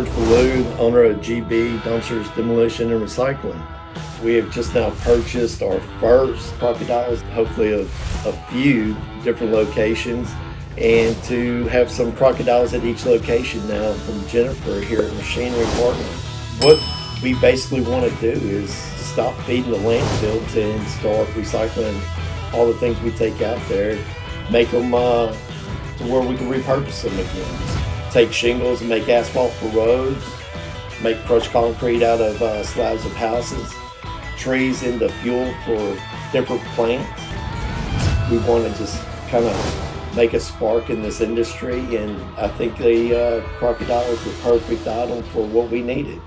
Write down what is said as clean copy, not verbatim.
George Ballou, owner of GB Dumpsters Demolition and Recycling. We have just now purchased our first crocodiles, hopefully of a few different locations, and to have some crocodiles at each location now from Jennifer here at Machinery Partner. What we basically want to do is stop feeding the landfill and start recycling all the things we take out there, make them to where we can repurpose them again. Take shingles and make asphalt for roads, make crushed concrete out of slabs of houses, trees into fuel for different plants. We want to just kind of make a spark in this industry, and I think the crocodile is the perfect item for what we needed.